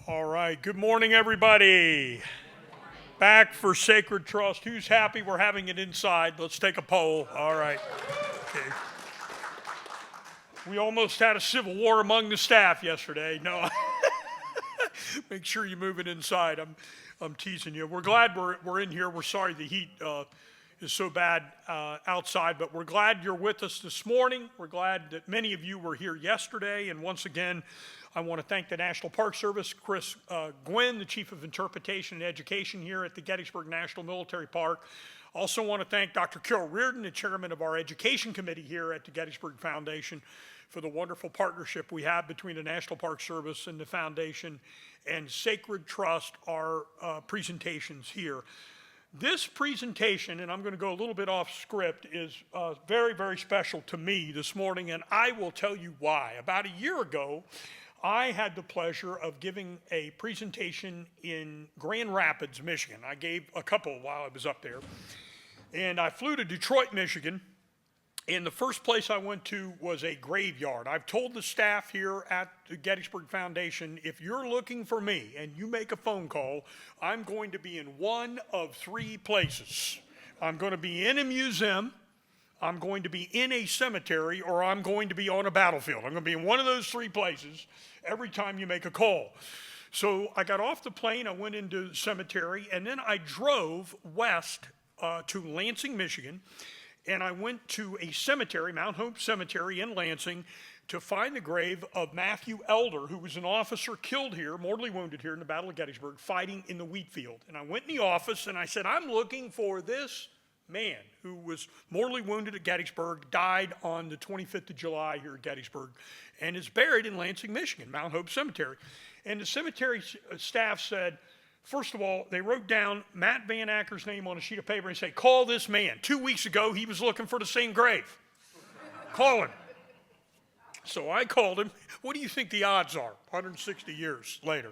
All right, good morning, everybody. Back for Sacred Trust. Who's happy we're having it inside? Let's take a poll. All right. Okay. We almost had a civil war among the staff yesterday. No, make sure you move it inside. I'm teasing you. We're glad we're in here. We're sorry the heat is so bad outside, but we're glad you're with us this morning. We're glad that many of you were here yesterday, and once again, I want to thank the National Park Service, Chris Gwynn, the Chief of Interpretation and Education here at the Gettysburg National Military Park. Also want to thank Dr. Carol Reardon, the Chairman of our Education Committee here at the Gettysburg Foundation, for the wonderful partnership we have between the National Park Service and the Foundation and Sacred Trust, our presentations here. This presentation, and I'm going to go a little bit off script, is very, very special to me this morning, and I will tell you why. About a year ago, I had the pleasure of giving a presentation in Grand Rapids, Michigan. I gave a couple while I was up there. And I flew to Detroit, Michigan, and the first place I went to was a graveyard. I've told the staff here at the Gettysburg Foundation, if you're looking for me and you make a phone call, I'm going to be in one of three places. I'm going to be in a museum, I'm going to be in a cemetery, or I'm going to be on a battlefield. I'm going to be in one of those three places every time you make a call. So I got off the plane, I went into the cemetery, and then I drove west to Lansing, Michigan, and I went to a cemetery, Mount Hope Cemetery in Lansing, to find the grave of Matthew Elder, who was an officer killed here, mortally wounded here in the Battle of Gettysburg, fighting in the Wheatfield. And I went in the office and I said, I'm looking for this man who was mortally wounded at Gettysburg, died on the 25th of July here at Gettysburg, and is buried in Lansing, Michigan, Mount Hope Cemetery. And the cemetery staff said, first of all, they wrote down Matt VanAcker's name on a sheet of paper and said, call this man. 2 weeks ago, he was looking for the same grave. Call him. So I called him. What do you think the odds are 160 years later?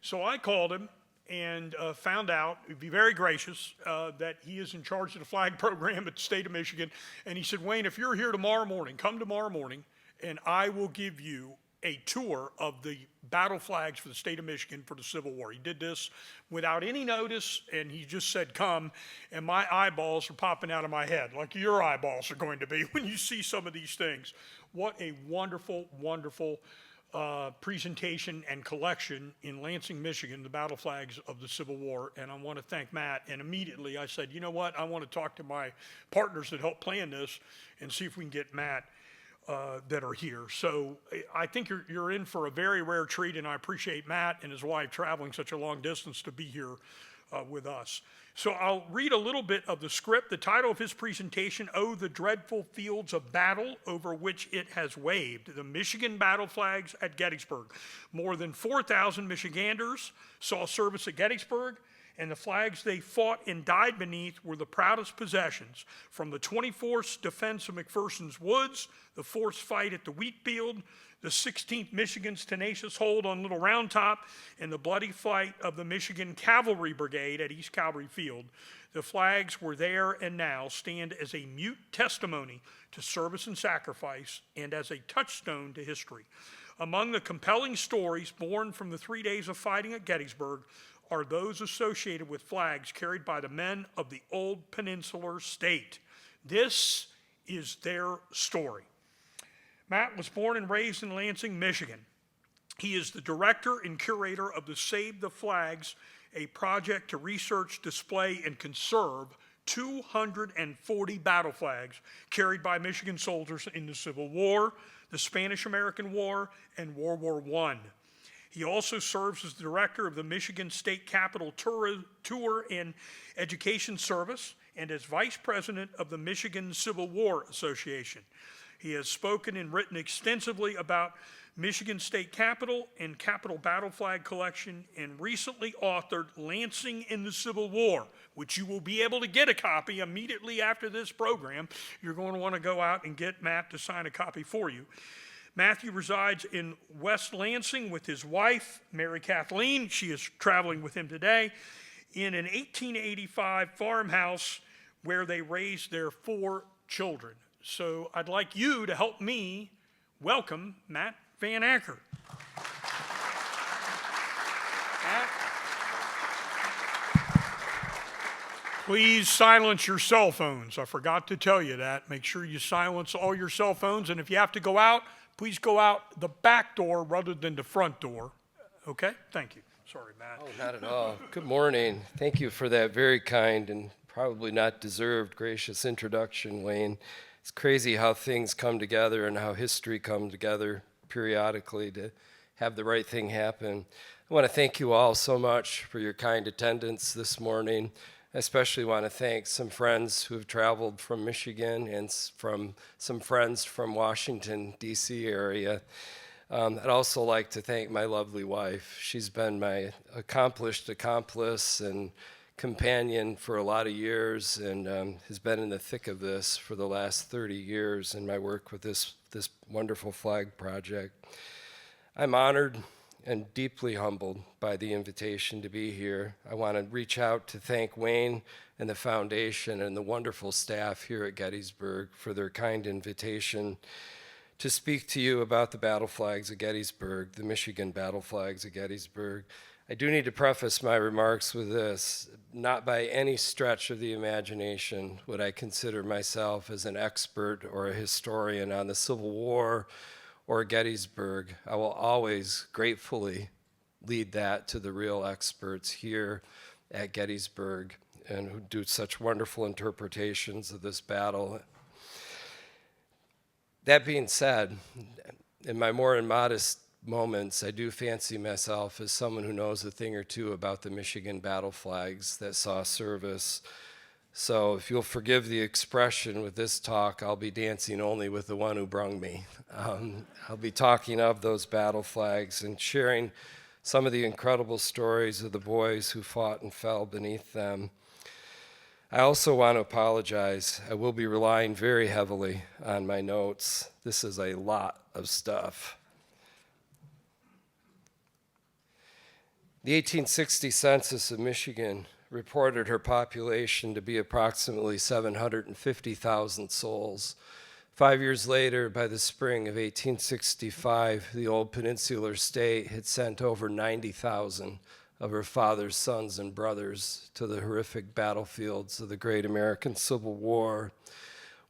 So I called him and found out, he'd be very gracious, that he is in charge of the flag program at the state of Michigan. And he said, Wayne, if you're here tomorrow morning, come tomorrow morning, and I will give you a tour of the battle flags for the state of Michigan for the Civil War. He did this without any notice, and he just said, come, and my eyeballs are popping out of my head, like your eyeballs are going to be when you see some of these things. What a wonderful, wonderful presentation and collection in Lansing, Michigan, the battle flags of the Civil War. And I want to thank Matt. And immediately I said, you know what? I want to talk to my partners that helped plan this and see if we can get Matt that are here. So I think you're in for a very rare treat, and I appreciate Matt and his wife traveling such a long distance to be here with us. So I'll read a little bit of the script. The title of his presentation, Oh, the Dreadful Fields of Battle Over Which It Has Waved, the Michigan Battle Flags at Gettysburg. More than 4,000 Michiganders saw service at Gettysburg, and the flags they fought and died beneath were the proudest possessions, from the 24th defense of McPherson's woods, the 4th fight at the Wheatfield, the 16th Michigan's tenacious hold on Little Round Top, and the bloody fight of the Michigan Cavalry Brigade at East Cavalry Field. The flags were there and now stand as a mute testimony to service and sacrifice, and as a touchstone to history. Among the compelling stories born from the 3 days of fighting at Gettysburg are those associated with flags carried by the men of the old peninsular state. This is their story. Matt was born and raised in Lansing, Michigan. He is the director and curator of the Save the Flags, a project to research, display, and conserve 240 battle flags carried by Michigan soldiers in the Civil War, the Spanish-American War, and World War I. He also serves as the director of the Michigan State Capitol Tour and Education Service and as vice president of the Michigan Civil War Association. He has spoken and written extensively about Michigan State Capitol and Capitol Battle Flag Collection, and recently authored Lansing in the Civil War, which you will be able to get a copy immediately after this program. You're going to want to go out and get Matt to sign a copy for you. Matthew resides in West Lansing with his wife, Mary Kathleen. She is traveling with him today in an 1885 farmhouse where they raised their 4 children. So I'd like you to help me welcome Matt VanAcker. Please silence your cell phones. I forgot to tell you that. Make sure you silence all your cell phones. And if you have to go out, please go out the back door rather than the front door. Okay? Thank you. Sorry, Matt. Oh, not at all. Good morning. Thank you for that very kind and probably not deserved gracious introduction, Wayne. It's crazy how things come together and how history comes together periodically to have the right thing happen. I want to thank you all so much for your kind attendance this morning. I especially want to thank some friends who have traveled from Michigan and from some friends from Washington, D.C. area. I'd also like to thank my lovely wife. She's been my accomplished accomplice and companion for a lot of years and has been in the thick of this for the last 30 years in my work with this wonderful flag project. I'm honored and deeply humbled by the invitation to be here. I want to reach out to thank Wayne and the foundation and the wonderful staff here at Gettysburg for their kind invitation to speak to you about the battle flags of Gettysburg, the Michigan battle flags of Gettysburg. I do need to preface my remarks with this. Not by any stretch of the imagination would I consider myself as an expert or a historian on the Civil War or Gettysburg. I will always gratefully lead that to the real experts here at Gettysburg and who do such wonderful interpretations of this battle. That being said, in my more modest moments, I do fancy myself as someone who knows a thing or two about the Michigan battle flags that saw service. So if you'll forgive the expression with this talk, I'll be dancing only with the one who brung me. I'll be talking of those battle flags and sharing some of the incredible stories of the boys who fought and fell beneath them. I also want to apologize. I will be relying very heavily on my notes. This is a lot of stuff. The 1860 census of Michigan reported her population to be approximately 750,000 souls. 5 years later, by the spring of 1865, the old peninsular state had sent over 90,000 of her father's sons and brothers to the horrific battlefields of the Great American Civil War.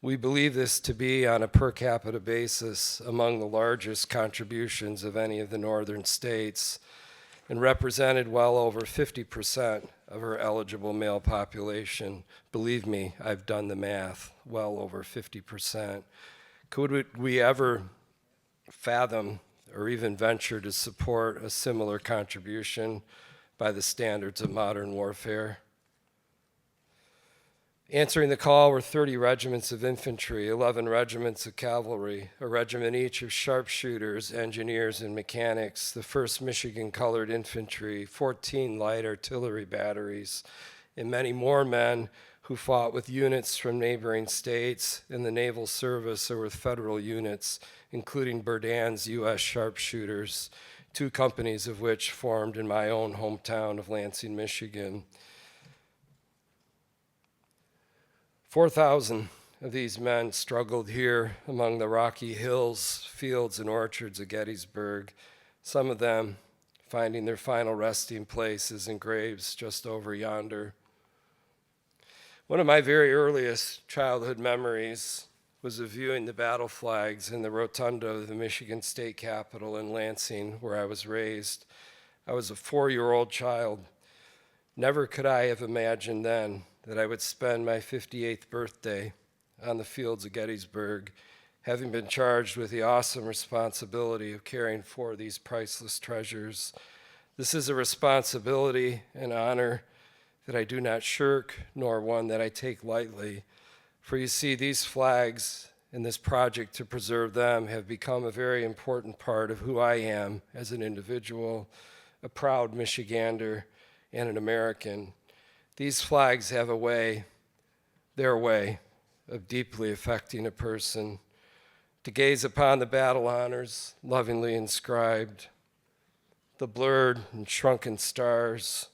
We believe this to be, on a per capita basis, among the largest contributions of any of the northern states, and represented well over 50% of her eligible male population. Believe me, I've done the math, well over 50%. Could we ever fathom or even venture to support a similar contribution by the standards of modern warfare? Answering the call were 30 regiments of infantry, 11 regiments of cavalry, a regiment each of sharpshooters, engineers, and mechanics, the 1st Michigan Colored Infantry, 14 light artillery batteries, and many more men who fought with units from neighboring states in the naval service or with federal units, including Berdan's U.S. sharpshooters, 2 companies of which formed in my own hometown of Lansing, Michigan. 4,000 of these men struggled here among the rocky hills, fields, and orchards of Gettysburg, some of them finding their final resting places in graves just over yonder. One of my very earliest childhood memories was of viewing the battle flags in the rotunda of the Michigan State Capitol in Lansing, where I was raised. I was a 4-year-old child. Never could I have imagined then that I would spend my 58th birthday on the fields of Gettysburg, having been charged with the awesome responsibility of caring for these priceless treasures. This is a responsibility and honor that I do not shirk, nor one that I take lightly. For you see, these flags and this project to preserve them have become a very important part of who I am as an individual, a proud Michigander, and an American. These flags have a way, their way, of deeply affecting a person. To gaze upon the battle honors lovingly inscribed, the blurred and shrunken stars,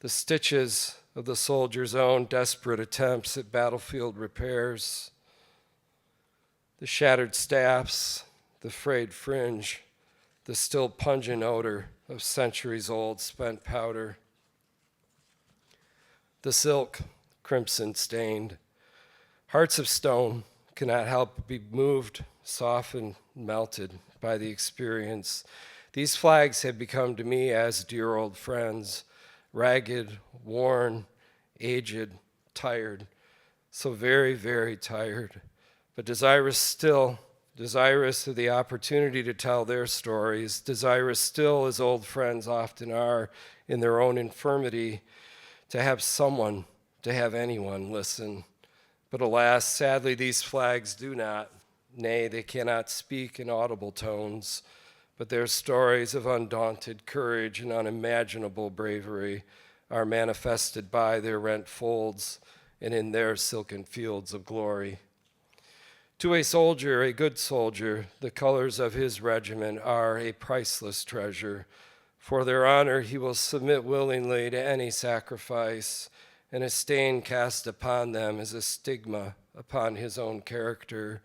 the stitches of the soldier's own desperate attempts at battlefield repairs, the shattered staffs, the frayed fringe, the still pungent odor of centuries-old spent powder. the silk crimson stained. Hearts of stone cannot help but be moved, softened, melted by the experience. These flags have become to me as dear old friends, ragged, worn, aged, tired, so very, very tired, but desirous of the opportunity to tell their stories, desirous still, as old friends often are, in their own infirmity, to have someone, to have anyone listen. But alas, sadly, these flags do not, nay, they cannot speak in audible tones, but their stories of undaunted courage and unimaginable bravery are manifested by their rent folds and in their silken fields of glory. To a soldier, a good soldier, the colors of his regiment are a priceless treasure. For their honor, he will submit willingly to any sacrifice, and a stain cast upon them is a stigma upon his own character.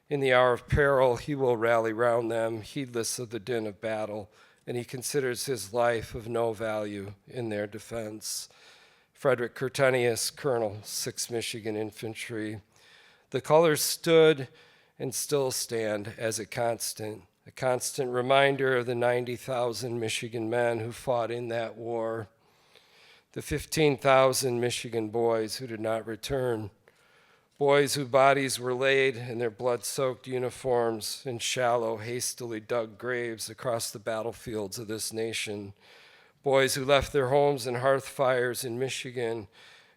In the hour of peril, he will rally round them, heedless of the din of battle, and he considers his life of no value in their defense. Frederick Curtenius, Colonel, 6th Michigan Infantry. The colors stood and still stand as a constant reminder of the 90,000 Michigan men who fought in that war, the 15,000 Michigan boys who did not return, boys whose bodies were laid in their blood-soaked uniforms in shallow, hastily dug graves across the battlefields of this nation, boys who left their homes and hearth fires in Michigan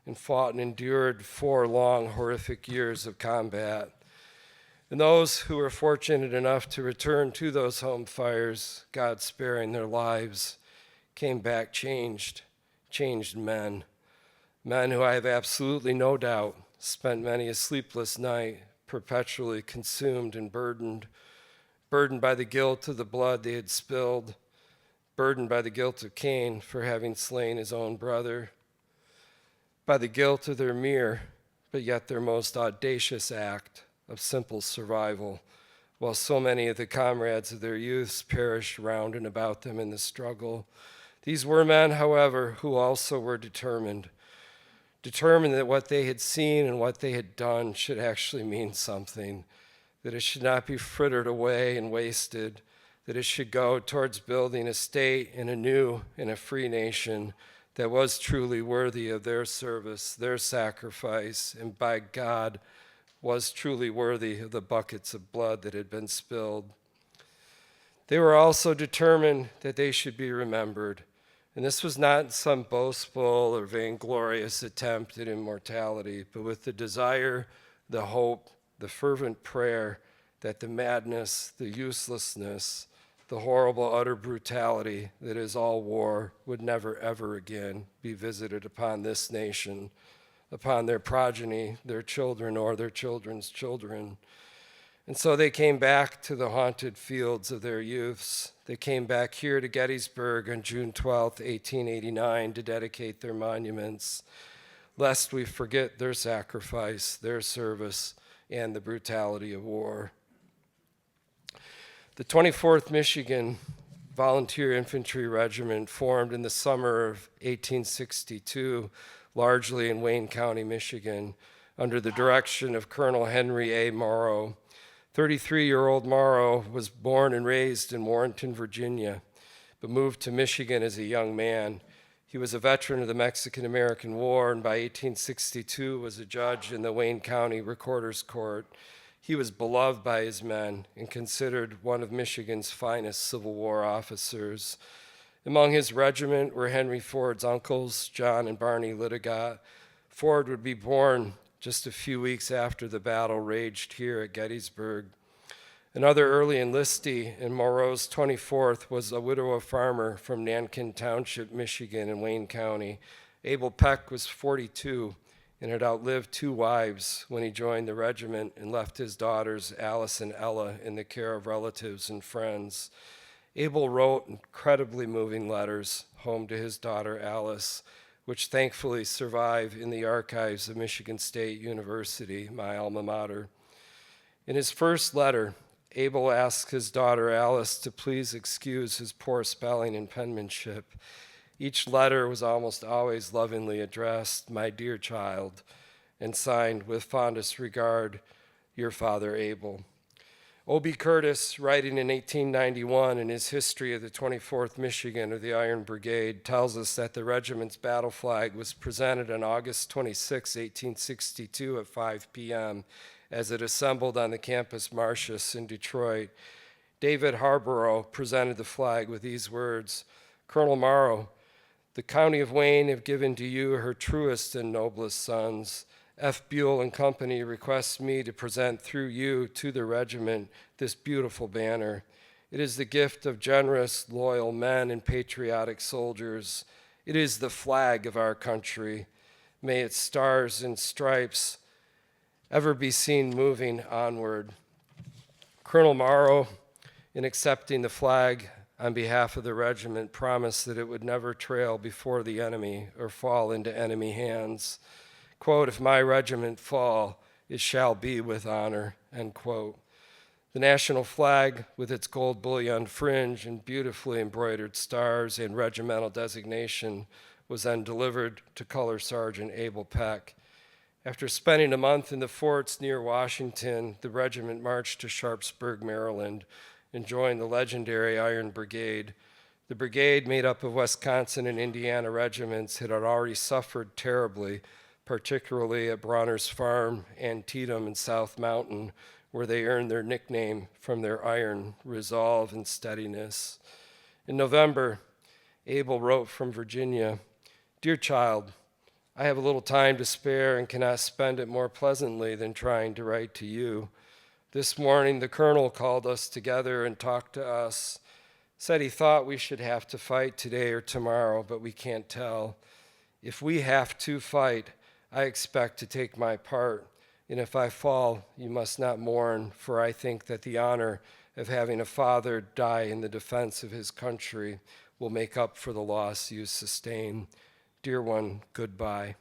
and fought and endured 4 long, horrific years of combat. And those who were fortunate enough to return to those home fires, God sparing their lives, came back changed men who I have absolutely no doubt spent many a sleepless night, perpetually consumed and burdened by the guilt of the blood they had spilled, burdened by the guilt of Cain for having slain his own brother, by the guilt of their mere, but yet their most audacious act of simple survival, while so many of the comrades of their youths perished round and about them in the struggle. These were men, however, who also were determined that what they had seen and what they had done should actually mean something, that it should not be frittered away and wasted, that it should go towards building a state in a new and a free nation that was truly worthy of their service, their sacrifice, and by God was truly worthy of the buckets of blood that had been spilled. They were also determined that they should be remembered. And this was not some boastful or vainglorious attempt at immortality, but with the desire, the hope, the fervent prayer that the madness, the uselessness, the horrible, utter brutality that is all war would never, ever again be visited upon this nation, upon their progeny, their children, or their children's children. And so they came back to the haunted fields of their youths. They came back here to Gettysburg on June 12th, 1889, to dedicate their monuments, lest we forget their sacrifice, their service, and the brutality of war. The 24th Michigan Volunteer Infantry Regiment formed in the summer of 1862, largely in Wayne County, Michigan, under the direction of Colonel Henry A. Morrow. 33-year-old Morrow was born and raised in Warrenton, Virginia, but moved to Michigan as a young man. He was a veteran of the Mexican-American War, and by 1862 was a judge in the Wayne County Recorder's Court. He was beloved by his men and considered one of Michigan's finest Civil War officers. Among his regiment were Henry Ford's uncles, John and Barney Littagott. Ford would be born just a few weeks after the battle raged here at Gettysburg. Another early enlistee in Morrow's 24th was a widow farmer from Nankin Township, Michigan, in Wayne County. Abel Peck was 42 and had outlived 2 wives when he joined the regiment and left his daughters, Alice and Ella, in the care of relatives and friends. Abel wrote incredibly moving letters home to his daughter, Alice, which thankfully survive in the archives of Michigan State University, my alma mater. In his first letter, Abel asks his daughter Alice to please excuse his poor spelling and penmanship. Each letter was almost always lovingly addressed, "My dear child," and signed with fondest regard, "Your father Abel." O.B. Curtis, writing in 1891 in his history of the 24th Michigan of the Iron Brigade, tells us that the regiment's battle flag was presented on August 26, 1862 at 5 p.m. as it assembled on the campus Martius in Detroit. David Harborough presented the flag with these words, "Colonel Morrow, the county of Wayne have given to you her truest and noblest sons. F. Buell and Company requests me to present through you to the regiment this beautiful banner. It is the gift of generous, loyal men and patriotic soldiers. It is the flag of our country. May its stars and stripes ever be seen moving onward." Colonel Morrow, in accepting the flag on behalf of the regiment, promised that it would never trail before the enemy or fall into enemy hands. Quote, "If my regiment fall, it shall be with honor," end quote. The national flag, with its gold bullion fringe and beautifully embroidered stars and regimental designation, was then delivered to Color Sergeant Abel Peck. After spending a month in the forts near Washington, the regiment marched to Sharpsburg, Maryland, and joined the legendary Iron Brigade. The brigade, made up of Wisconsin and Indiana regiments, had already suffered terribly, particularly at Bronner's Farm, Antietam, and South Mountain, where they earned their nickname from their iron resolve and steadiness. In November, Abel wrote from Virginia, "Dear child, I have a little time to spare and cannot spend it more pleasantly than trying to write to you. This morning, the colonel called us together and talked to us. Said he thought we should have to fight today or tomorrow, but we can't tell. If we have to fight, I expect to take my part, and if I fall, you must not mourn, for I think that the honor of having a father die in the defense of his country will make up for the loss you sustain. Dear one, goodbye."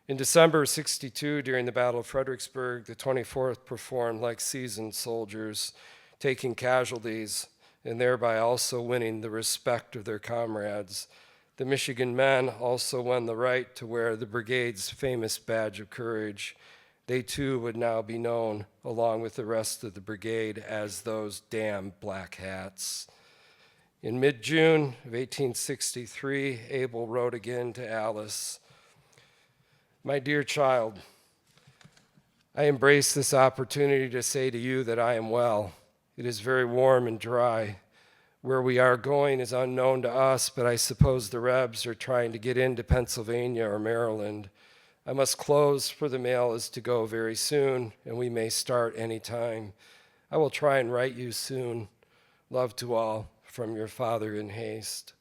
In December of '62, during the Battle of Fredericksburg, the 24th performed like seasoned soldiers, taking casualties and thereby also winning the respect of their comrades. The Michigan men also won the right to wear the brigade's famous badge of courage. They too would now be known, along with the rest of the brigade, as those damn black hats. In mid-June of 1863, Abel wrote again to Alice, "My dear child, I embrace this opportunity to say to you that I am well. It is very warm and dry. Where we are going is unknown to us, but I suppose the Rebs are trying to get into Pennsylvania or Maryland. I must close, for the mail is to go very soon, and we may start any time. I will try and write you soon. Love to all, from your father in haste."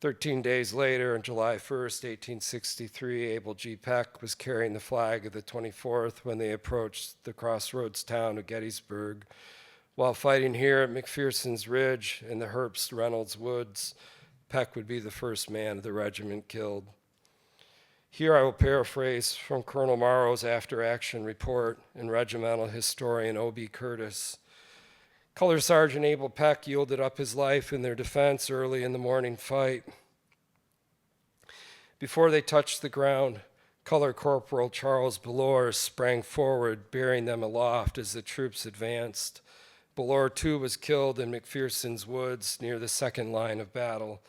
13 days later, on July 1st, 1863, Abel G. Peck was carrying the flag of the 24th when they approached the crossroads town of Gettysburg. While fighting here at McPherson's Ridge in the Herbst Reynolds Woods, Peck would be the first man of the regiment killed. Here I will paraphrase from Colonel Morrow's after-action report and regimental historian O.B. Curtis. Color Sergeant Abel Peck yielded up his life in their defense early in the morning fight. Before they touched the ground, Color Corporal Charles Bellore sprang forward, bearing them aloft as the troops advanced. Bellore, too, was killed in McPherson's Woods near the second line of battle.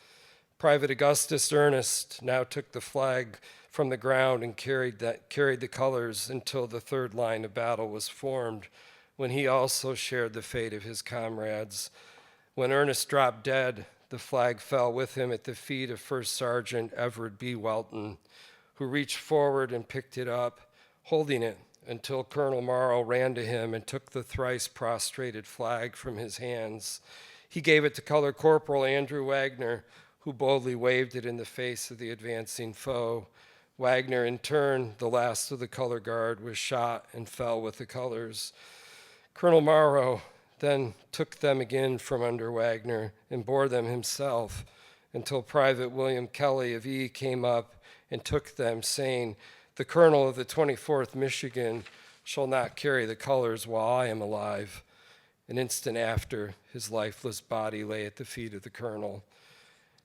Private Augustus Ernest now took the flag from the ground and carried the colors until the third line of battle was formed, when he also shared the fate of his comrades. When Ernest dropped dead, the flag fell with him at the feet of First Sergeant Everett B. Welton, who reached forward and picked it up, holding it until Colonel Morrow ran to him and took the thrice prostrated flag from his hands. He gave it to Color Corporal Andrew Wagner, who boldly waved it in the face of the advancing foe. Wagner, in turn, the last of the color guard, was shot and fell with the colors. Colonel Morrow then took them again from under Wagner and bore them himself until Private William Kelly of E came up and took them, saying, "The colonel of the 24th Michigan shall not carry the colors while I am alive." An instant after, his lifeless body lay at the feet of the colonel.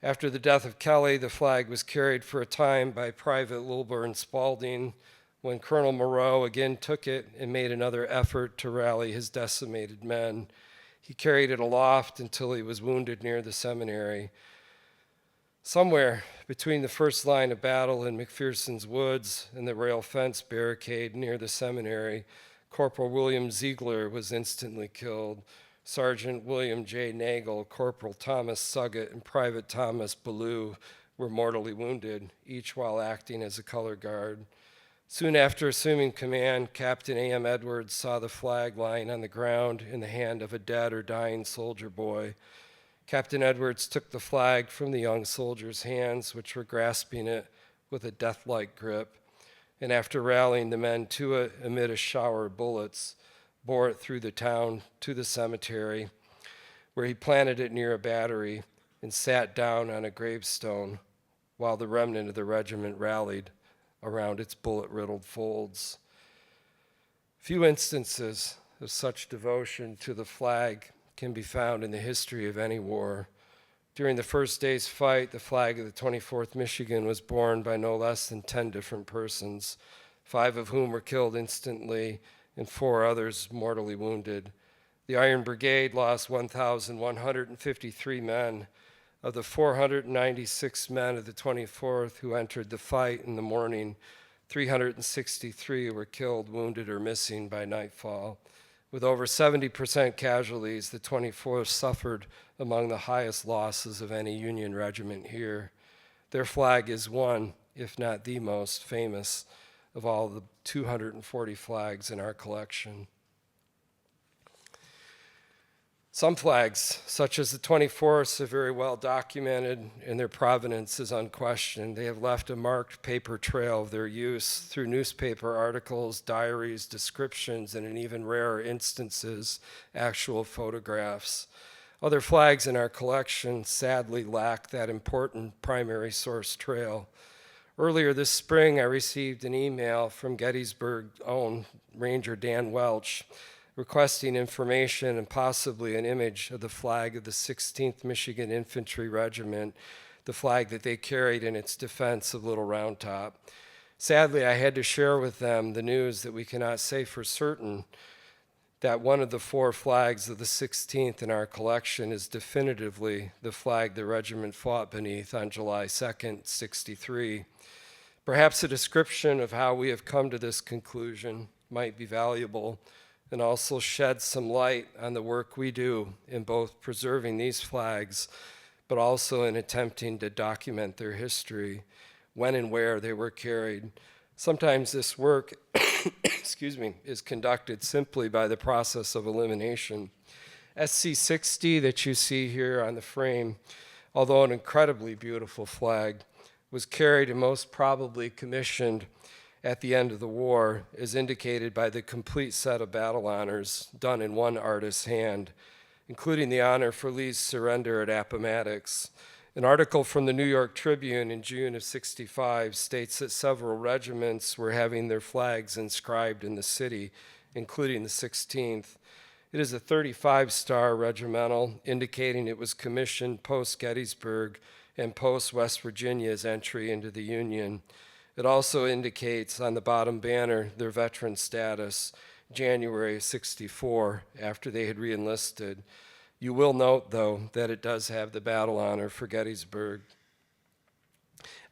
After the death of Kelly, the flag was carried for a time by Private Lilburn Spalding. When Colonel Moreau again took it and made another effort to rally his decimated men, he carried it aloft until he was wounded near the seminary. Somewhere between the first line of battle in McPherson's woods and the rail fence barricade near the seminary, Corporal William Ziegler was instantly killed. Sergeant William J. Nagel, Corporal Thomas Suggett, and Private Thomas Ballou were mortally wounded, each while acting as a color guard. Soon after assuming command, Captain A.M. Edwards saw the flag lying on the ground in the hand of a dead or dying soldier boy. Captain Edwards took the flag from the young soldier's hands, which were grasping it with a death-like grip, and after rallying the men to it amid a shower of bullets, bore it through the town to the cemetery, where he planted it near a battery and sat down on a gravestone while the remnant of the regiment rallied around its bullet-riddled folds. Few instances of such devotion to the flag can be found in the history of any war. During the first day's fight, the flag of the 24th Michigan was borne by no less than 10 different persons, 5 of whom were killed instantly and 4 others mortally wounded. The Iron Brigade lost 1,153 men. Of the 496 men of the 24th who entered the fight in the morning, 363 were killed, wounded, or missing by nightfall. With over 70% casualties, the 24th suffered among the highest losses of any Union regiment here. Their flag is one, if not the most famous, of all the 240 flags in our collection. Some flags, such as the 24th, are very well documented and their provenance is unquestioned. They have left a marked paper trail of their use through newspaper articles, diaries, descriptions, and in even rarer instances, actual photographs. Other flags in our collection sadly lack that important primary source trail. Earlier this spring, I received an email from Gettysburg's own Ranger Dan Welch requesting information and possibly an image of the flag of the 16th Michigan Infantry Regiment, the flag that they carried in its defense of Little Round Top. Sadly, I had to share with them the news that we cannot say for certain that one of the 4 flags of the 16th in our collection is definitively the flag the regiment fought beneath on July 2nd, 63. Perhaps a description of how we have come to this conclusion might be valuable and also shed some light on the work we do in both preserving these flags, but also in attempting to document their history, when and where they were carried. Sometimes this work is conducted simply by the process of elimination. SC-60 that you see here on the frame, although an incredibly beautiful flag, was carried and most probably commissioned at the end of the war, is indicated by the complete set of battle honors done in one artist's hand, including the honor for Lee's surrender at Appomattox. An article from the New York Tribune in June of '65 states that several regiments were having their flags inscribed in the city, including the 16th. It is a 35-star regimental, indicating it was commissioned post-Gettysburg and post-West Virginia's entry into the Union. It also indicates on the bottom banner their veteran status, January '64, after they had re-enlisted. You will note, though, that it does have the battle honor for Gettysburg.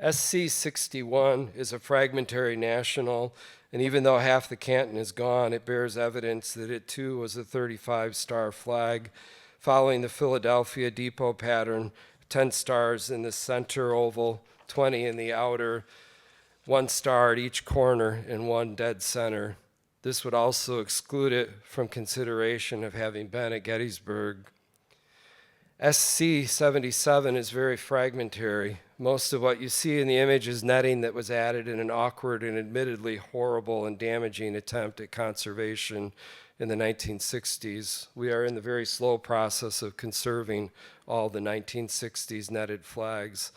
SC-61 is a fragmentary national, and even though half the canton is gone, it bears evidence that it too was a 35-star flag, following the Philadelphia depot pattern, 10 stars in the center oval, 20 in the outer, 1 star at each corner, and 1 dead center. This would also exclude it from consideration of having been at Gettysburg. SC-77 is very fragmentary. Most of what you see in the image is netting that was added in an awkward and admittedly horrible and damaging attempt at conservation in the 1960s. We are in the very slow process of conserving all the 1960s netted flags.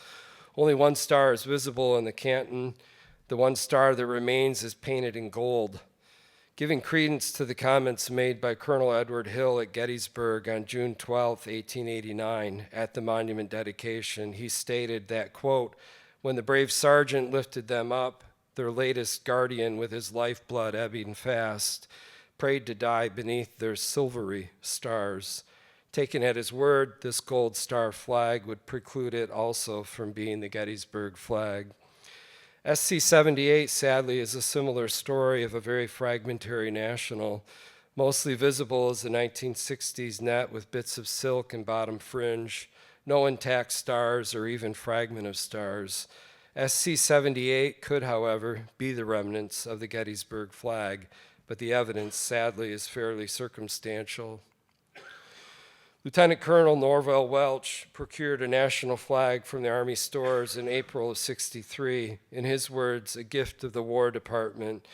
Only 1 star is visible in the canton. The 1 star that remains is painted in gold. Giving credence to the comments made by Colonel Edward Hill at Gettysburg on June 12, 1889, at the monument dedication, he stated that, quote, "When the brave sergeant lifted them up, their latest guardian with his lifeblood ebbing fast, prayed to die beneath their silvery stars. Taken at his word, this gold star flag would preclude it also from being the Gettysburg flag." SC-78, sadly, is a similar story of a very fragmentary national, mostly visible as the 1960s net with bits of silk and bottom fringe, no intact stars or even fragment of stars. SC-78 could, however, be the remnants of the Gettysburg flag, but the evidence, sadly, is fairly circumstantial. Lieutenant Colonel Norvell Welch procured a national flag from the Army stores in April of '63, in his words, a gift of the War Department.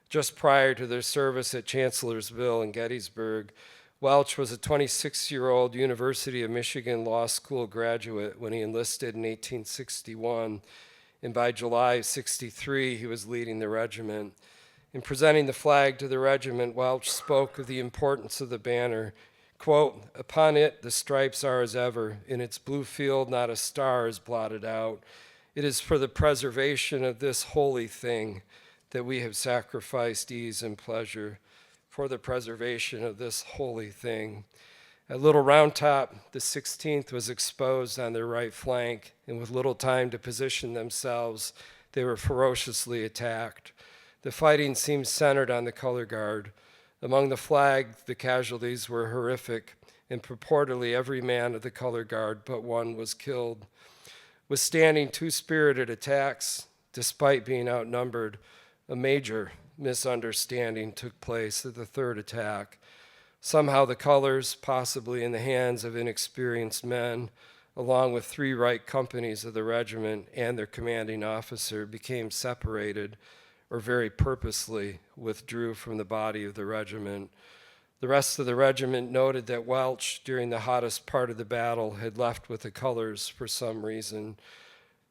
Just prior to their service at Chancellorsville and Gettysburg, Welch was a 26-year-old University of Michigan Law School graduate when he enlisted in 1861, and by July of '63, he was leading the regiment. In presenting the flag to the regiment, Welch spoke of the importance of the banner. Quote, "Upon it the stripes are as ever. In its blue field not a star is blotted out. It is for the preservation of this holy thing that we have sacrificed ease and pleasure. For the preservation of this holy thing." At Little Round Top, the 16th was exposed on their right flank, and with little time to position themselves, they were ferociously attacked. The fighting seemed centered on the color guard. Among the flag, the casualties were horrific, and purportedly every man of the color guard but one was killed. Withstanding two spirited attacks, despite being outnumbered, a major misunderstanding took place at the third attack. Somehow the colors, possibly in the hands of inexperienced men, along with 3 right companies of the regiment and their commanding officer, became separated, or very purposely withdrew from the body of the regiment. The rest of the regiment noted that Welch, during the hottest part of the battle, had left with the colors for some reason.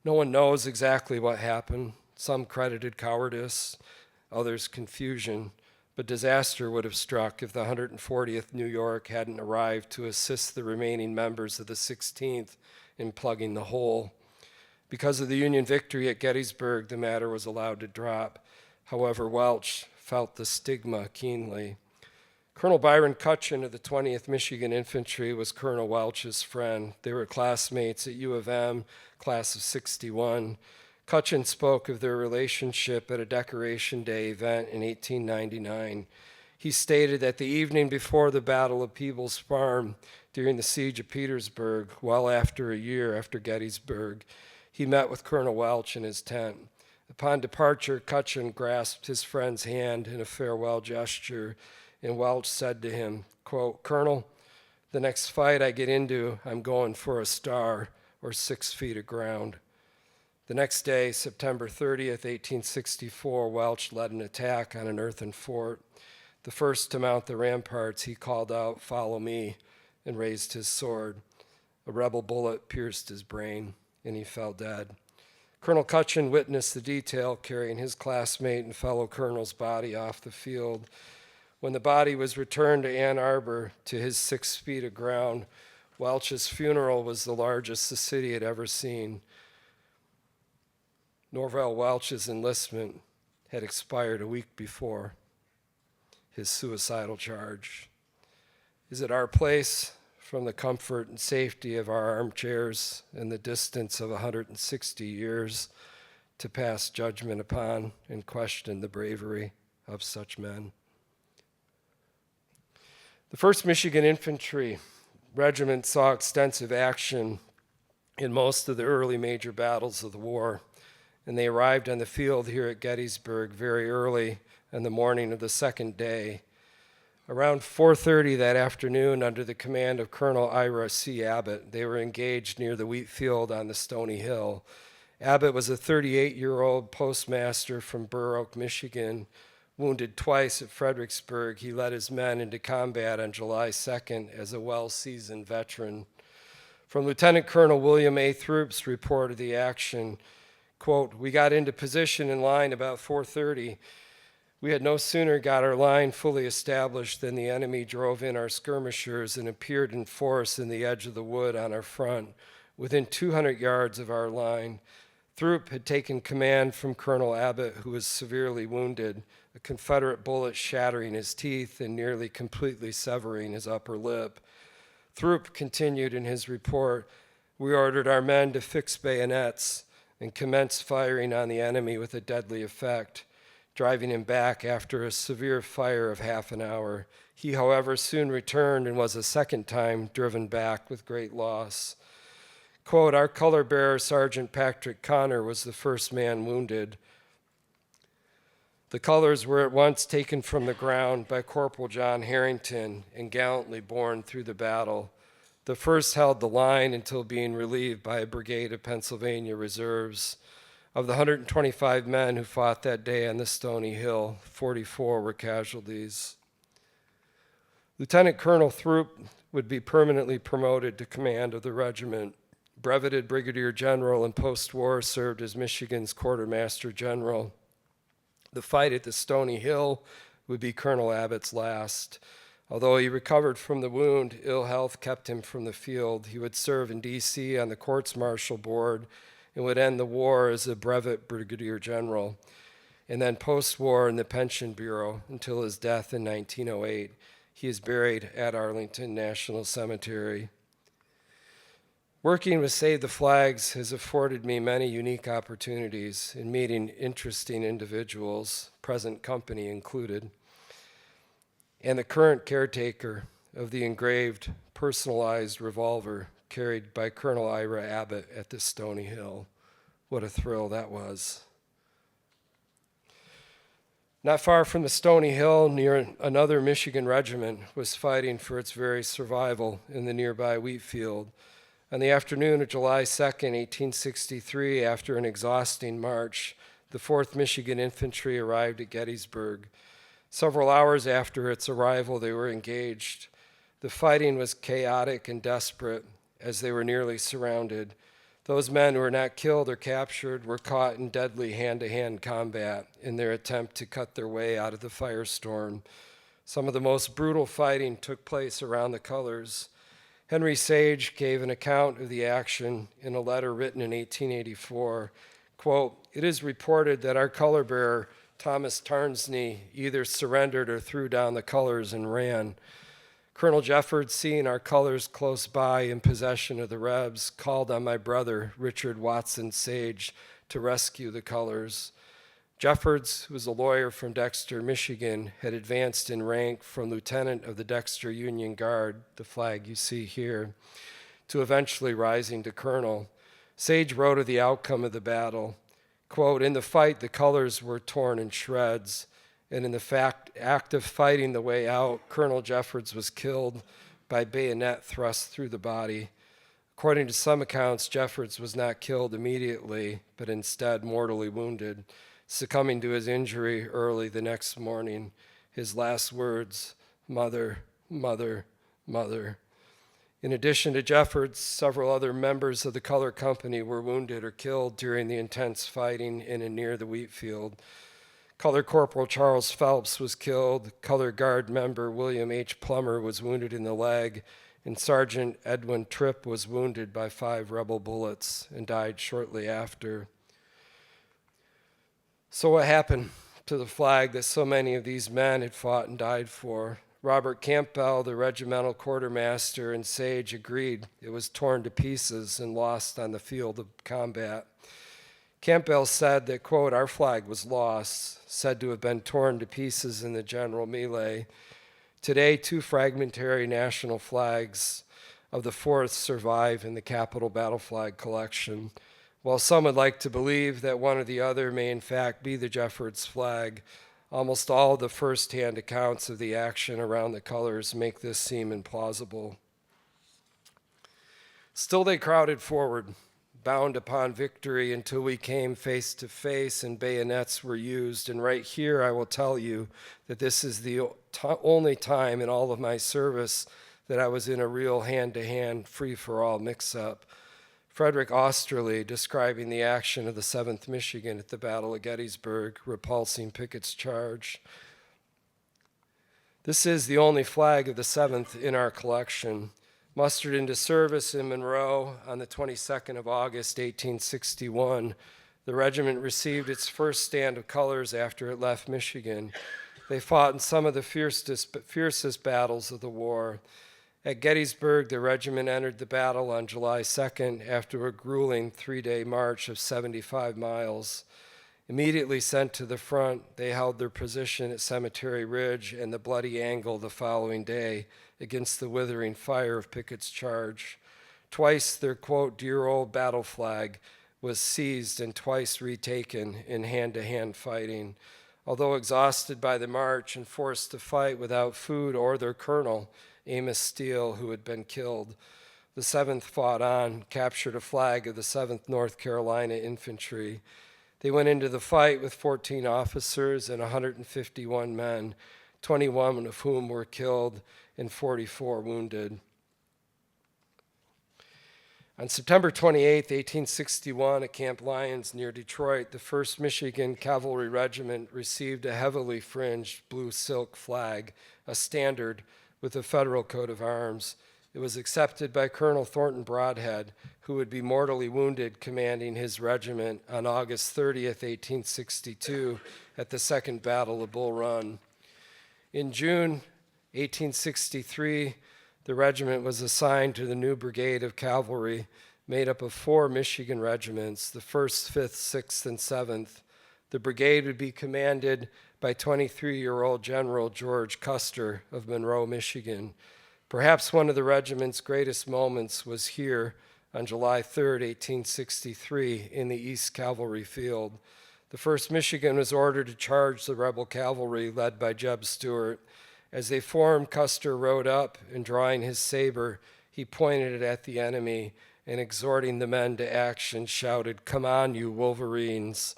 No one knows exactly what happened. Some credited cowardice, others confusion, but disaster would have struck if the 140th New York hadn't arrived to assist the remaining members of the 16th in plugging the hole. Because of the Union victory at Gettysburg, the matter was allowed to drop. However, Welch felt the stigma keenly. Colonel Byron Cutchin of the 20th Michigan Infantry was Colonel Welch's friend. They were classmates at U of M, class of '61. Cutchin spoke of their relationship at a Decoration Day event in 1899. He stated that the evening before the Battle of Peebles Farm, during the siege of Petersburg, well after a year after Gettysburg, he met with Colonel Welch in his tent. Upon departure, Cutchin grasped his friend's hand in a farewell gesture, and Welch said to him, quote, "Colonel, the next fight I get into, I'm going for a star or 6 feet of ground." The next day, September 30th, 1864, Welch led an attack on an earthen fort. The first to mount the ramparts, he called out, "Follow me," and raised his sword. A rebel bullet pierced his brain, and he fell dead. Colonel Cutchin witnessed the detail, carrying his classmate and fellow colonel's body off the field. When the body was returned to Ann Arbor to his 6 feet of ground, Welch's funeral was the largest the city had ever seen. Norvell Welch's enlistment had expired a week before his suicidal charge. Is it our place, from the comfort and safety of our armchairs and the distance of 160 years, to pass judgment upon and question the bravery of such men? The 1st Michigan Infantry Regiment saw extensive action in most of the early major battles of the war, and they arrived on the field here at Gettysburg very early on the morning of the second day. Around 4:30 that afternoon, under the command of Colonel Ira C. Abbott, they were engaged near the Wheatfield on the Stony Hill. Abbott was a 38-year-old postmaster from Burr Oak, Michigan. Wounded twice at Fredericksburg, he led his men into combat on July 2nd as a well-seasoned veteran. From Lieutenant Colonel William A. Throop's report of the action, quote, "We got into position in line about 4:30. We had no sooner got our line fully established than the enemy drove in our skirmishers and appeared in force in the edge of the wood on our front, within 200 yards of our line. Throop had taken command from Colonel Abbott, who was severely wounded, a Confederate bullet shattering his teeth and nearly completely severing his upper lip. Throop continued in his report, "We ordered our men to fix bayonets and commence firing on the enemy with a deadly effect, driving him back after a severe fire of half an hour. He, however, soon returned and was a second time driven back with great loss." Quote, "Our color bearer, Sergeant Patrick Connor, was the first man wounded. The colors were at once taken from the ground by Corporal John Harrington and gallantly borne through the battle. The first held the line until being relieved by a brigade of Pennsylvania reserves. Of the 125 men who fought that day on the Stony Hill, 44 were casualties." Lieutenant Colonel Throop would be permanently promoted to command of the regiment. Breveted Brigadier General and post-war served as Michigan's Quartermaster General. The fight at the Stony Hill would be Colonel Abbott's last. Although he recovered from the wound, ill health kept him from the field. He would serve in D.C. on the Courts-Martial Board and would end the war as a Brevet Brigadier General, and then post-war in the Pension Bureau until his death in 1908. He is buried at Arlington National Cemetery. Working with Save the Flags has afforded me many unique opportunities in meeting interesting individuals, present company included, and the current caretaker of the engraved, personalized revolver carried by Colonel Ira Abbott at the Stony Hill. What a thrill that was. Not far from the Stony Hill, near another Michigan regiment was fighting for its very survival in the nearby Wheatfield. On the afternoon of July 2nd, 1863, after an exhausting march, the 4th Michigan Infantry arrived at Gettysburg. Several hours after its arrival, they were engaged. The fighting was chaotic and desperate as they were nearly surrounded. Those men who were not killed or captured were caught in deadly hand-to-hand combat in their attempt to cut their way out of the firestorm. Some of the most brutal fighting took place around the colors. Henry Sage gave an account of the action in a letter written in 1884. Quote, "It is reported that our color bearer, Thomas Tarnsney, either surrendered or threw down the colors and ran. Colonel Jeffords, seeing our colors close by in possession of the Rebs, called on my brother, Richard Watson Sage, to rescue the colors. Jeffords, who was a lawyer from Dexter, Michigan, had advanced in rank from lieutenant of the Dexter Union Guard, the flag you see here, to eventually rising to colonel. Sage wrote of the outcome of the battle, quote, "In the fight, the colors were torn in shreds, and in the act of fighting the way out, Colonel Jeffords was killed by bayonet thrust through the body. According to some accounts, Jeffords was not killed immediately, but instead mortally wounded, succumbing to his injury early the next morning. His last words, 'Mother, mother, mother.' In addition to Jeffords, several other members of the color company were wounded or killed during the intense fighting in and near the Wheatfield. Color Corporal Charles Phelps was killed, Color Guard member William H. Plummer was wounded in the leg, and Sergeant Edwin Tripp was wounded by 5 rebel bullets and died shortly after. So what happened to the flag that so many of these men had fought and died for? Robert Campbell, the regimental quartermaster, and Sage agreed it was torn to pieces and lost on the field of combat. Campbell said that, quote, "Our flag was lost, said to have been torn to pieces in the general melee. Today, 2 fragmentary national flags of the 4th survive in the Capitol Battle Flag collection. While some would like to believe that one or the other may in fact be the Jeffords flag, almost all the first-hand accounts of the action around the colors make this seem implausible. Still they crowded forward, bound upon victory until we came face to face and bayonets were used. And right here I will tell you that this is the only time in all of my service that I was in a real hand-to-hand, free-for-all mix-up. Frederick Osterly describing the action of the 7th Michigan at the Battle of Gettysburg, repulsing Pickett's charge. This is the only flag of the 7th in our collection. Mustered into service in Monroe on the 22nd of August, 1861, the regiment received its first stand of colors after it left Michigan. They fought in some of the fiercest battles of the war. At Gettysburg, the regiment entered the battle on July 2nd after a grueling 3-day march of 75 miles. Immediately sent to the front, they held their position at Cemetery Ridge and the Bloody Angle the following day against the withering fire of Pickett's charge. Twice their, quote, dear old battle flag was seized and twice retaken in hand-to-hand fighting. Although exhausted by the march and forced to fight without food or their colonel, Amos Steele, who had been killed, the 7th fought on, captured a flag of the 7th North Carolina Infantry. They went into the fight with 14 officers and 151 men, 21 of whom were killed and 44 wounded. On September 28, 1861, at Camp Lyons near Detroit, the 1st Michigan Cavalry Regiment received a heavily fringed blue silk flag, a standard with a federal coat of arms. It was accepted by Colonel Thornton Broadhead, who would be mortally wounded commanding his regiment on August 30th, 1862, at the Second Battle of Bull Run. In June 1863, the regiment was assigned to the new brigade of cavalry, made up of 4 Michigan regiments, the 1st, 5th, 6th, and 7th. The brigade would be commanded by 23-year-old General George Custer of Monroe, Michigan. Perhaps one of the regiment's greatest moments was here on July 3, 1863, in the East Cavalry Field. The 1st Michigan was ordered to charge the rebel cavalry led by Jeb Stuart. As they formed, Custer rode up, and drawing his saber, he pointed it at the enemy, and exhorting the men to action, shouted, "Come on, you Wolverines."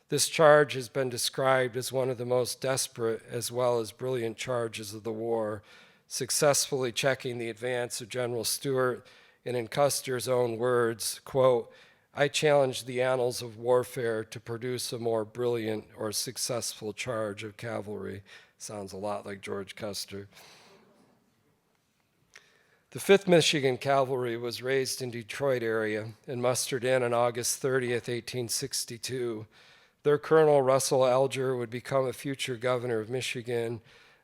This charge has been described as one of the most desperate as well as brilliant charges of the war, successfully checking the advance of General Stuart, and in Custer's own words, quote, "I challenge the annals of warfare to produce a more brilliant or successful charge of cavalry." Sounds a lot like George Custer. The 5th Michigan Cavalry was raised in Detroit area and mustered in on August 30th, 1862. Their Colonel Russell Alger would become a future governor of Michigan,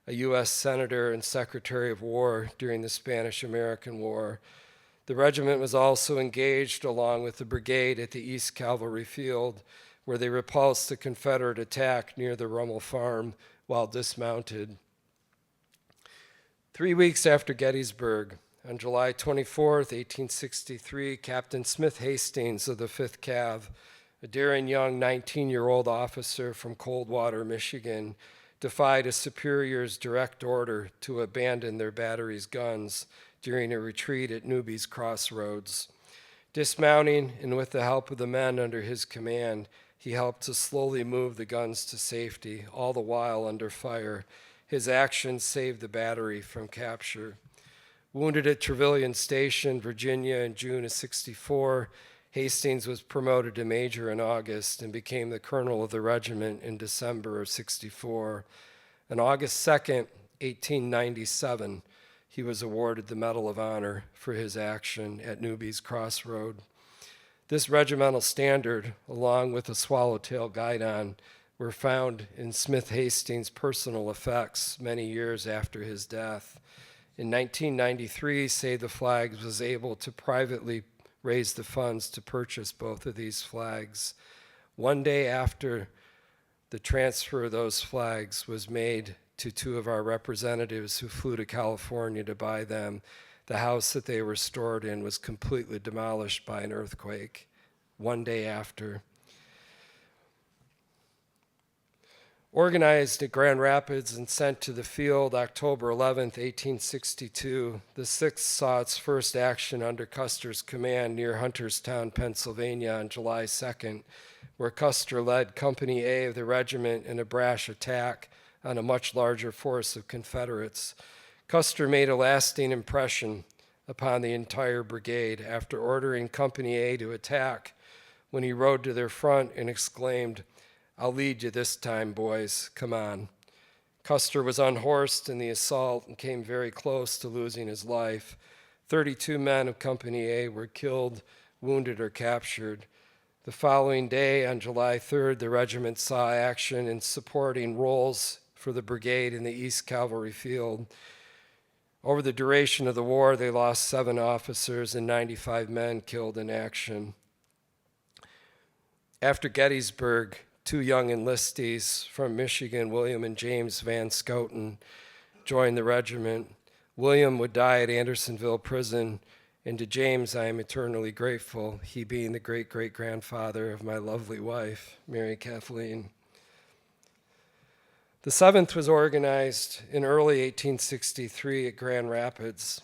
a U.S. Senator and Secretary of War during the Spanish-American War. The regiment was also engaged along with the brigade at the East Cavalry Field, where they repulsed the Confederate attack near the Rummel Farm while dismounted. 3 weeks after Gettysburg, on July 24th, 1863, Captain Smith Hastings of the 5th Cav, a daring young 19-year-old officer from Coldwater, Michigan, defied a superior's direct order to abandon their battery's guns during a retreat at Newby's Crossroads. Dismounting, and with the help of the men under his command, he helped to slowly move the guns to safety, all the while under fire. His actions saved the battery from capture. Wounded at Trevilian Station, Virginia, in June of '64, Hastings was promoted to major in August and became the colonel of the regiment in December of '64. On August 2nd, 1897, he was awarded the Medal of Honor for his action at Newby's Crossroad. This regimental standard, along with a swallowtail guidon, were found in Smith Hastings' personal effects many years after his death. In 1993, Save the Flags was able to privately raise the funds to purchase both of these flags. One day after the transfer of those flags was made to 2 of our representatives who flew to California to buy them, the house that they were stored in was completely demolished by an earthquake. One day after. Organized at Grand Rapids and sent to the field October 11th, 1862, the 6th saw its first action under Custer's command near Hunterstown, Pennsylvania on July 2nd, where Custer led Company A of the regiment in a brash attack on a much larger force of Confederates. Custer made a lasting impression upon the entire brigade after ordering Company A to attack, when he rode to their front and exclaimed, "I'll lead you this time, boys, come on." Custer was unhorsed in the assault and came very close to losing his life. 32 men of Company A were killed, wounded, or captured. The following day, on July 3rd, the regiment saw action in supporting roles for the brigade in the East Cavalry Field. Over the duration of the war, they lost 7 officers and 95 men killed in action. After Gettysburg, 2 young enlistees from Michigan, William and James Van Scouten, joined the regiment. William would die at Andersonville Prison, and to James I am eternally grateful, he being the great-great-grandfather of my lovely wife, Mary Kathleen. The 7th was organized in early 1863 at Grand Rapids.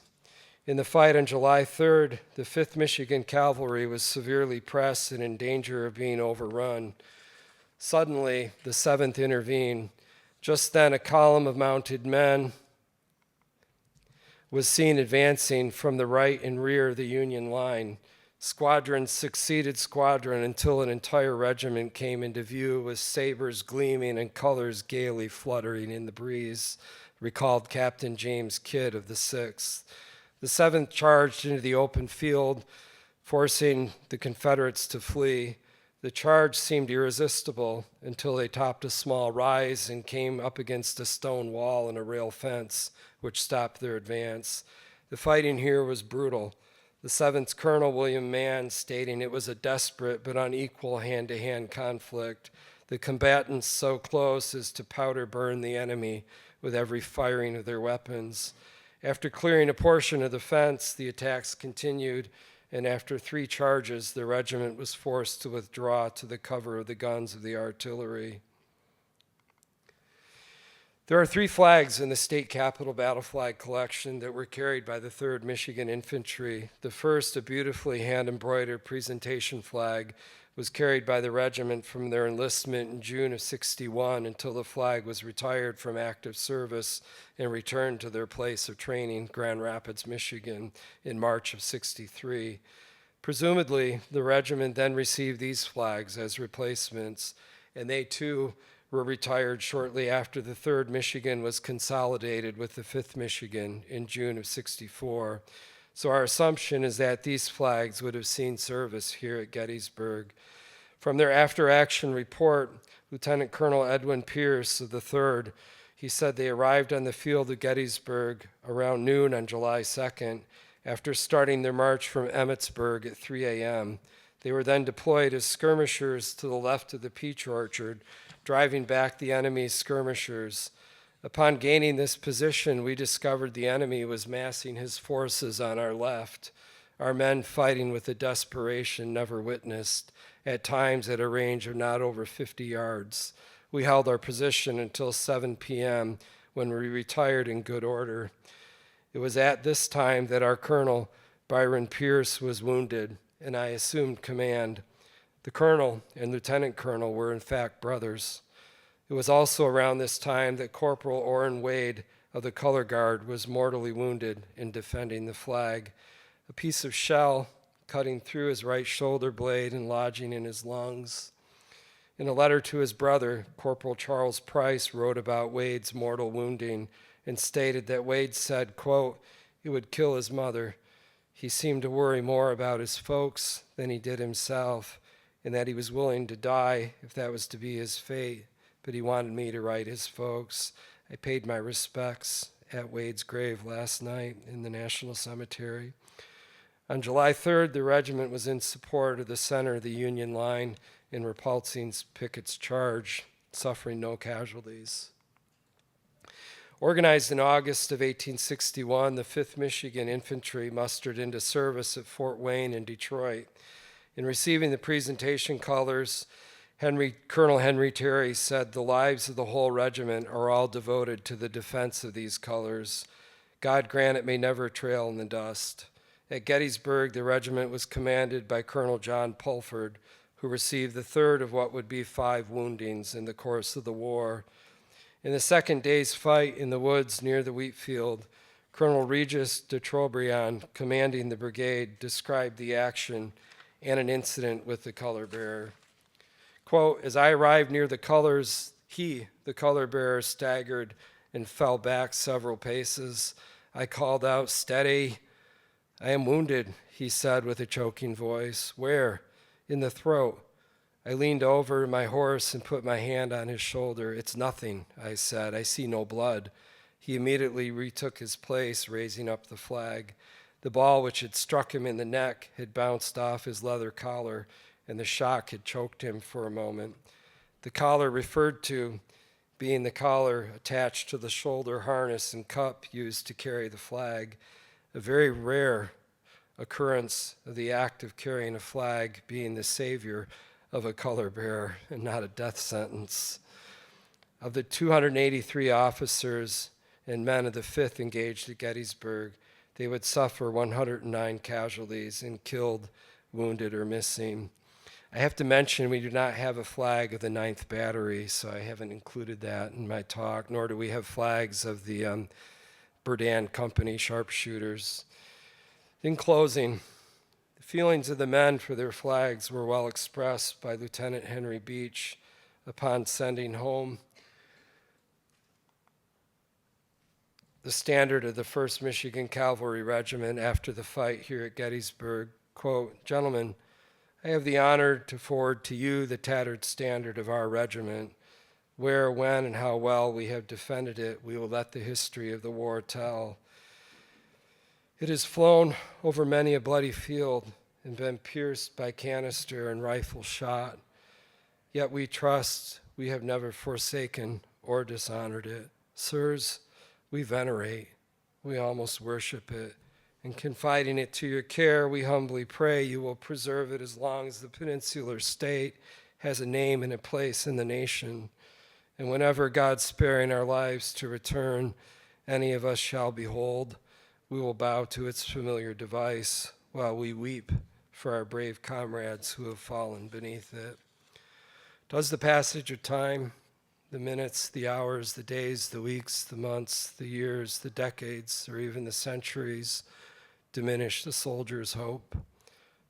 In the fight on July 3rd, the 5th Michigan Cavalry was severely pressed and in danger of being overrun. Suddenly, the 7th intervened. Just then, a column of mounted men was seen advancing from the right and rear of the Union line. Squadron succeeded squadron until an entire regiment came into view with sabers gleaming and colors gaily fluttering in the breeze, recalled Captain James Kidd of the 6th. The 7th charged into the open field, forcing the Confederates to flee. The charge seemed irresistible until they topped a small rise and came up against a stone wall and a rail fence, which stopped their advance. The fighting here was brutal. The 7th Colonel William Mann stating it was a desperate but unequal hand-to-hand conflict, the combatants so close as to powder burn the enemy with every firing of their weapons. After clearing a portion of the fence, the attacks continued, and after 3 charges, the regiment was forced to withdraw to the cover of the guns of the artillery. There are 3 flags in the state capitol battle flag collection that were carried by the 3rd Michigan Infantry. The first, a beautifully hand-embroidered presentation flag, was carried by the regiment from their enlistment in June of '61 until the flag was retired from active service and returned to their place of training, Grand Rapids, Michigan, in March of '63. Presumably, the regiment then received these flags as replacements, and they too were retired shortly after the 3rd Michigan was consolidated with the 5th Michigan in June of '64. So our assumption is that these flags would have seen service here at Gettysburg. From their after-action report, Lieutenant Colonel Edwin Pierce of the 3rd, he said they arrived on the field of Gettysburg around noon on July 2nd, after starting their march from Emmetsburg at 3 a.m. They were then deployed as skirmishers to the left of the peach orchard, driving back the enemy's skirmishers. Upon gaining this position, we discovered the enemy was massing his forces on our left, our men fighting with a desperation never witnessed, at times at a range of not over 50 yards. We held our position until 7 p.m., when we retired in good order. It was at this time that our Colonel, Byron Pierce, was wounded, and I assumed command. The colonel and lieutenant colonel were in fact brothers. It was also around this time that Corporal Orrin Wade of the Color Guard was mortally wounded in defending the flag. A piece of shell cutting through his right shoulder blade and lodging in his lungs. In a letter to his brother, Corporal Charles Price wrote about Wade's mortal wounding and stated that Wade said, quote, "It would kill his mother. He seemed to worry more about his folks than he did himself, and that he was willing to die if that was to be his fate. But he wanted me to write his folks. I paid my respects at Wade's grave last night in the National Cemetery." On July 3rd, the regiment was in support of the center of the Union line in repulsing Pickett's charge, suffering no casualties. Organized in August of 1861, the 5th Michigan Infantry mustered into service at Fort Wayne in Detroit. In receiving the presentation colors, Colonel Henry Terry said, "The lives of the whole regiment are all devoted to the defense of these colors. God grant it may never trail in the dust." At Gettysburg, the regiment was commanded by Colonel John Pulford, who received the 3rd of what would be 5 woundings in the course of the war. In the second day's fight in the woods near the Wheatfield, Colonel Regis de Trobriand, commanding the brigade, described the action and an incident with the color bearer. Quote, as I arrived near the colors, he, the color bearer, staggered and fell back several paces. I called out, steady. I am wounded, he said with a choking voice. Where? In the throat. I leaned over my horse and put my hand on his shoulder. It's nothing, I said. I see no blood. He immediately retook his place, raising up the flag. The ball which had struck him in the neck had bounced off his leather collar, and the shock had choked him for a moment. The collar referred to being the collar attached to the shoulder harness and cup used to carry the flag, a very rare occurrence of the act of carrying a flag being the savior of a color bearer and not a death sentence. Of the 283 officers and men of the 5th engaged at Gettysburg, they would suffer 109 casualties in killed, wounded, or missing. I have to mention we do not have a flag of the 9th Battery, so I haven't included that in my talk, nor do we have flags of the Berdan Company sharpshooters. In closing, the feelings of the men for their flags were well expressed by Lieutenant Henry Beach upon sending home the standard of the 1st Michigan Cavalry Regiment after the fight here at Gettysburg. Quote, gentlemen, I have the honor to forward to you the tattered standard of our regiment. Where, when, and how well we have defended it, we will let the history of the war tell. It has flown over many a bloody field and been pierced by canister and rifle shot. Yet we trust we have never forsaken or dishonored it. Sirs, we venerate, we almost worship it. And confiding it to your care, we humbly pray you will preserve it as long as the peninsular state has a name and a place in the nation. And whenever God sparing our lives to return, any of us shall behold, we will bow to its familiar device while we weep for our brave comrades who have fallen beneath it. Does the passage of time, the minutes, the hours, the days, the weeks, the months, the years, the decades, or even the centuries diminish the soldier's hope?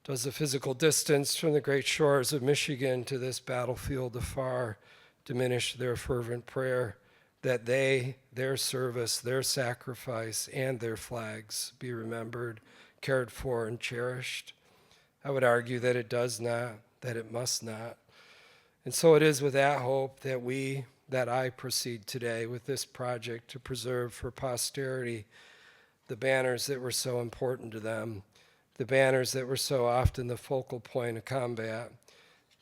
Does the physical distance from the great shores of Michigan to this battlefield afar diminish their fervent prayer that they, their service, their sacrifice, and their flags be remembered, cared for, and cherished? I would argue that it does not, that it must not. And so it is with that hope that I proceed today with this project to preserve for posterity the banners that were so important to them, the banners that were so often the focal point of combat,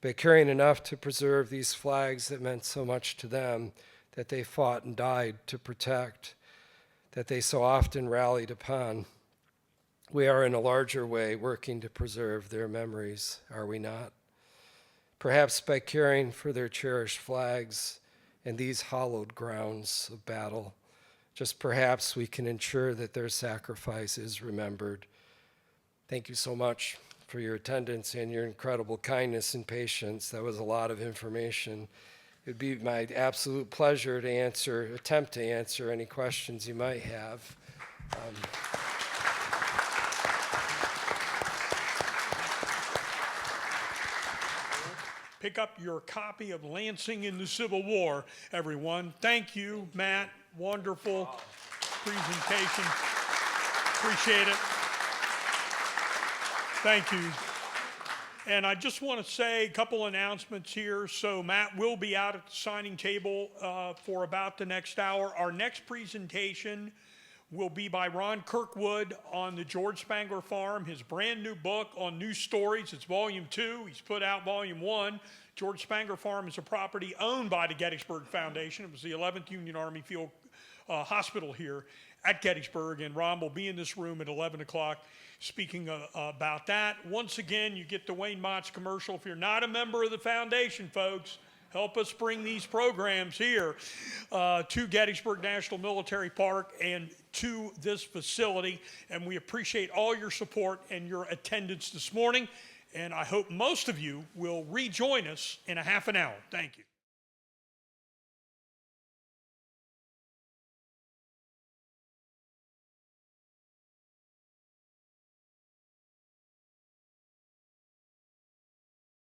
by caring enough to preserve these flags that meant so much to them, that they fought and died to protect, that they so often rallied upon. We are in a larger way working to preserve their memories, are we not? Perhaps by caring for their cherished flags and these hallowed grounds of battle, just perhaps we can ensure that their sacrifice is remembered. Thank you so much for your attendance and your incredible kindness and patience. That was a lot of information. It would be my absolute pleasure to attempt to answer any questions you might have. Pick up your copy of Lansing in the Civil War, everyone. Thank you, Matt. Wonderful presentation. Appreciate it. Thank you. And I just want to say a couple announcements here. So Matt will be out at the signing table for about the next hour. Our next presentation will be by Ron Kirkwood on the George Spangler Farm, his brand new book on news stories. It's volume 2. He's put out volume 1. George Spangler Farm is a property owned by the Gettysburg Foundation. It was the 11th Union Army Field Hospital here at Gettysburg, and Ron will be in this room at 11 o'clock speaking about that. Once again, you get the Wayne Mott's commercial. If you're not a member of the foundation, folks, help us bring these programs here to Gettysburg National Military Park and to this facility. And we appreciate all your support and your attendance this morning. And I hope most of you will rejoin us in a half an hour. Thank you.